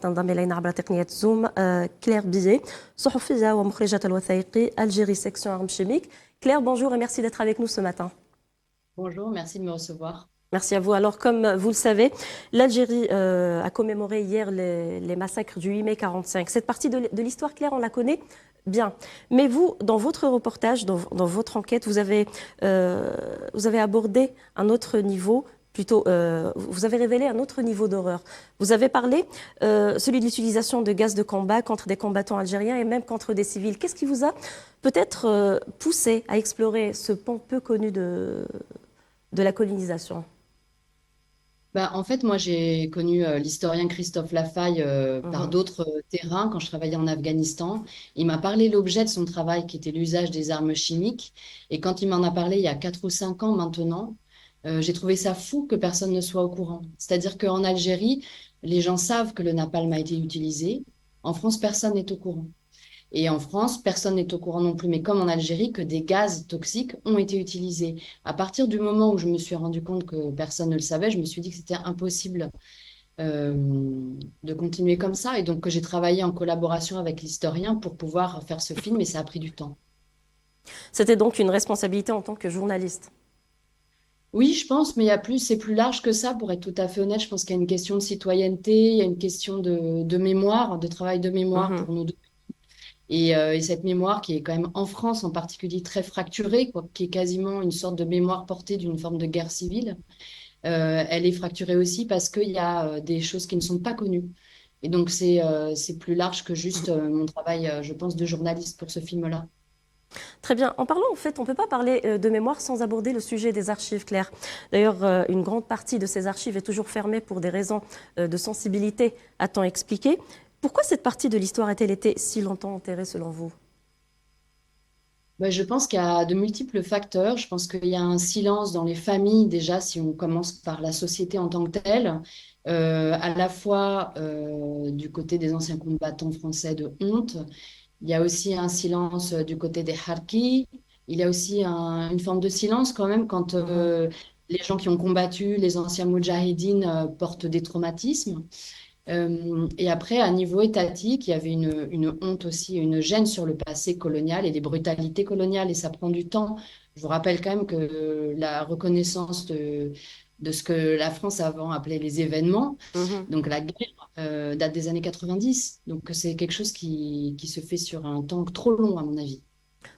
تنضم إلينا عبر تقنية زوم كلير بيي صحفية ومخرجة الوثائقي Algérie section armes chimiques. Claire, bonjour et merci d'être avec nous ce matin. Bonjour, merci de me recevoir. Merci à vous. Alors, comme vous le savez, l'Algérie a commémoré hier les massacres du 8 mai 45. Cette partie de l'histoire, Claire, on la connaît bien. Mais vous, dans votre reportage, dans votre enquête, vous avez abordé un autre niveau, plutôt, vous avez révélé un autre niveau d'horreur. Vous avez parlé, celui de l'utilisation de gaz de combat contre des combattants algériens et même contre des civils. Qu'est-ce qui vous a peut-être poussé à explorer ce pan peu connu de la colonisation? En fait, moi, j'ai connu l'historien Christophe Lafaille par Mhm. d'autres terrains quand je travaillais en Afghanistan. Il m'a parlé l'objet de son travail qui était l'usage des armes chimiques. Et quand il m'en a parlé il y a 4 ou 5 ans maintenant, j'ai trouvé ça fou que personne ne soit au courant. C'est-à-dire qu'en Algérie, les gens savent que le napalm a été utilisé. En France, personne n'est au courant. Et en France, personne n'est au courant non plus, mais comme en Algérie, que des gaz toxiques ont été utilisés. À partir du moment où je me suis rendu compte que personne ne le savait, je me suis dit que c'était impossible euh, de continuer comme ça. Et donc que j'ai travaillé en collaboration avec l'historien pour pouvoir faire ce film, et ça a pris du temps. C'était donc une responsabilité en tant que journaliste. Oui, je pense, mais il y a plus, c'est plus large que ça, pour être tout à fait honnête. Je pense qu'il y a une question de citoyenneté, il y a une question de mémoire, de travail de mémoire Mhm. pour nous deux. Et cette mémoire qui est quand même en France en particulier très fracturée, quoi, qui est quasiment une sorte de mémoire portée d'une forme de guerre civile, elle est fracturée aussi parce qu'il y a des choses qui ne sont pas connues. Et donc c'est plus large que juste mon travail, je pense, de journaliste pour ce film-là. Très bien. En parlant, en fait, on ne peut pas parler de mémoire sans aborder le sujet des archives, Claire. D'ailleurs, une grande partie de ces archives est toujours fermée pour des raisons de sensibilité, a-t-on expliqué. Pourquoi cette partie de l'histoire a-t-elle été si longtemps enterrée, selon vous? Je pense qu'il y a de multiples facteurs. Je pense qu'il y a un silence dans les familles, déjà, si on commence par la société en tant que telle, à la fois du côté des anciens combattants français de honte. Il y a aussi un silence du côté des Harkis. Il y a aussi une forme de silence quand même quand Mhm. les gens qui ont combattu, les anciens Moudjahidines, portent des traumatismes. Et après, à niveau étatique, il y avait une honte aussi, une gêne sur le passé colonial et les brutalités coloniales, et ça prend du temps. Je vous rappelle quand même que la reconnaissance de ce que la France avant appelait les événements, Mhm. donc la guerre, date des années 90. Donc c'est quelque chose qui se fait sur un temps trop long, à mon avis.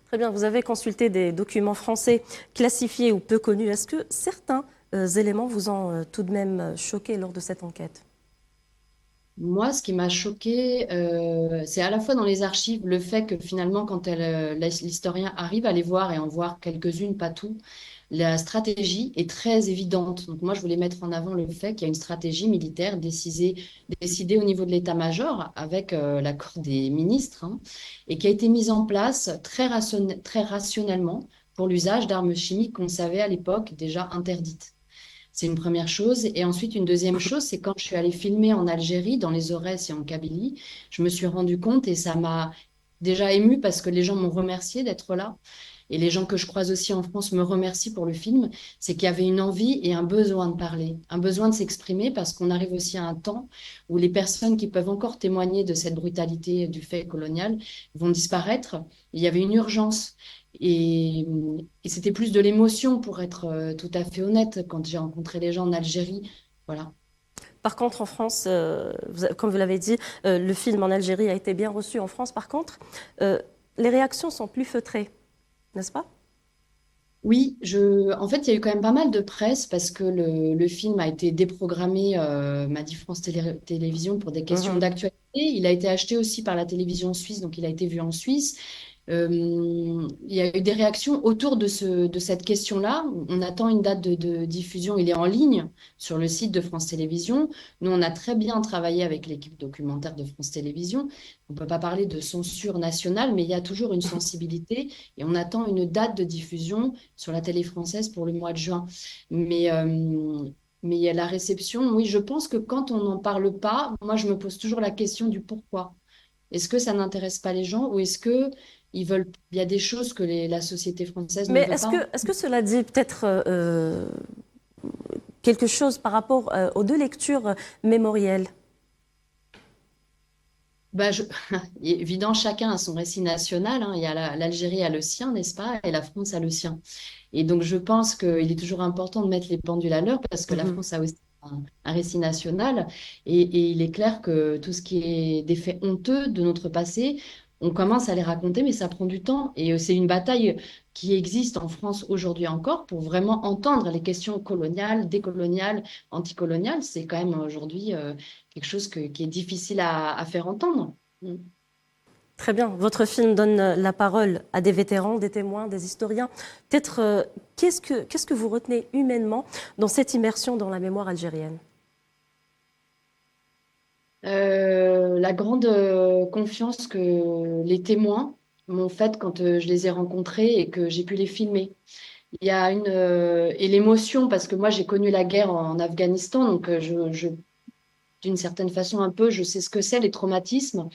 Très bien. Vous avez consulté des documents français classifiés ou peu connus. Est-ce que certains éléments vous ont tout de même choqué lors de cette enquête? Moi, ce qui m'a choqué, c'est à la fois dans les archives, le fait que finalement, quand l'historien arrive à les voir et en voir quelques-unes, pas tout, la stratégie est très évidente. Donc moi, je voulais mettre en avant le fait qu'il y a une stratégie militaire décidée au niveau de l'état-major avec l'accord des ministres, hein, et qui a été mise en place très rationnellement pour l'usage d'armes chimiques qu'on savait à l'époque déjà interdites. C'est une première chose. Et ensuite, une deuxième chose, c'est quand je suis allée filmer en Algérie, dans les Aurès et en Kabylie, je me suis rendu compte et ça m'a déjà émue parce que les gens m'ont remercié d'être là. Et les gens que je croise aussi en France me remercient pour le film. C'est qu'il y avait une envie et un besoin de parler, un besoin de s'exprimer parce qu'on arrive aussi à un temps où les personnes qui peuvent encore témoigner de cette brutalité du fait colonial vont disparaître. Il y avait une urgence. Et, et c'était plus de l'émotion, pour être tout à fait honnête, quand j'ai rencontré les gens en Algérie. Voilà. Par contre, en France, comme vous l'avez dit, le film en Algérie a été bien reçu en France. Par contre, euh, les réactions sont plus feutrées, n'est-ce pas? Oui, en fait, il y a eu quand même pas mal de presse parce que le film a été déprogrammé, m'a dit Télévisions, pour des questions Mhm. d'actualité. Il a été acheté aussi par la télévision suisse, donc il a été vu en Suisse. Il y a eu des réactions autour de cette question-là. On attend une date de diffusion. Il est en ligne sur le site de France Télévisions. Nous, on a très bien travaillé avec l'équipe documentaire de France Télévisions. On ne peut pas parler de censure nationale, mais il y a toujours une sensibilité et on attend une date de diffusion sur la télé française pour le mois de juin. Mais, euh, mais il y a la réception. Oui, je pense que quand on n'en parle pas, moi, je me pose toujours la question du pourquoi. Est-ce que ça n'intéresse pas les gens ou est-ce que il y a des choses que la société française ne Mais veut pas? est-ce que cela dit peut-être quelque chose par rapport aux deux lectures mémorielles? Bah, évidemment, chacun a son récit national, hein. Il y a l'Algérie a le sien, n'est-ce pas? Et la France a le sien. Et donc, je pense qu'il est toujours important de mettre les pendules à l'heure parce que la Mhm. France a aussi un récit national. Et il est clair que tout ce qui est des faits honteux de notre passé, on commence à les raconter, mais ça prend du temps. Et c'est une bataille qui existe en France aujourd'hui encore pour vraiment entendre les questions coloniales, décoloniales, anticoloniales. C'est quand même aujourd'hui quelque chose qui est difficile à faire entendre. Mm. Très bien. Votre film donne la parole à des vétérans, des témoins, des historiens. Peut-être, qu'est-ce que vous retenez humainement dans cette immersion dans la mémoire algérienne? La grande confiance que les témoins m'ont faite quand je les ai rencontrés et que j'ai pu les filmer. Il y a et l'émotion, parce que moi j'ai connu la guerre en Afghanistan, donc d'une certaine façon un peu, je sais ce que c'est les traumatismes.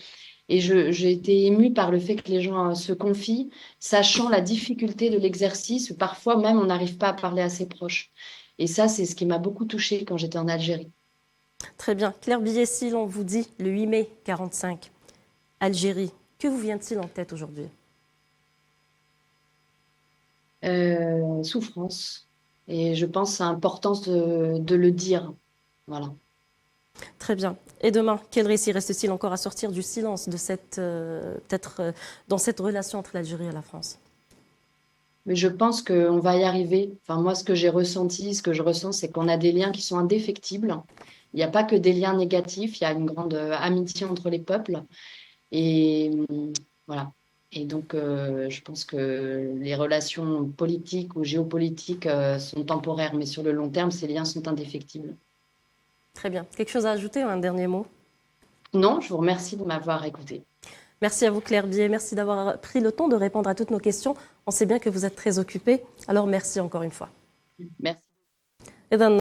Et j'ai été émue par le fait que les gens se confient, sachant la difficulté de l'exercice, où parfois même on n'arrive pas à parler à ses proches. Et ça, c'est ce qui m'a beaucoup touchée quand j'étais en Algérie. Très bien. Claire Billet, si l'on vous dit le 8 mai 45, Algérie, que vous vient-il en tête aujourd'hui? Souffrance. Et je pense à l'importance de le dire. Voilà. Très bien. Et demain, quel récit reste-t-il encore à sortir du silence de cette, peut-être dans cette relation entre l'Algérie et la France? Mais je pense qu'on va y arriver. Enfin, moi, ce que j'ai ressenti, ce que je ressens, c'est qu'on a des liens qui sont indéfectibles. Il n'y a pas que des liens négatifs, il y a une grande amitié entre les peuples. Et voilà. Et donc, je pense que les relations politiques ou géopolitiques sont temporaires, mais sur le long terme, ces liens sont indéfectibles. Très bien. Quelque chose à ajouter ou un dernier mot? Non, je vous remercie de m'avoir écouté. Merci à vous, Claire Billet. Merci d'avoir pris le temps de répondre à toutes nos questions. On sait bien que vous êtes très occupée. Alors, merci encore une fois. Merci. إذن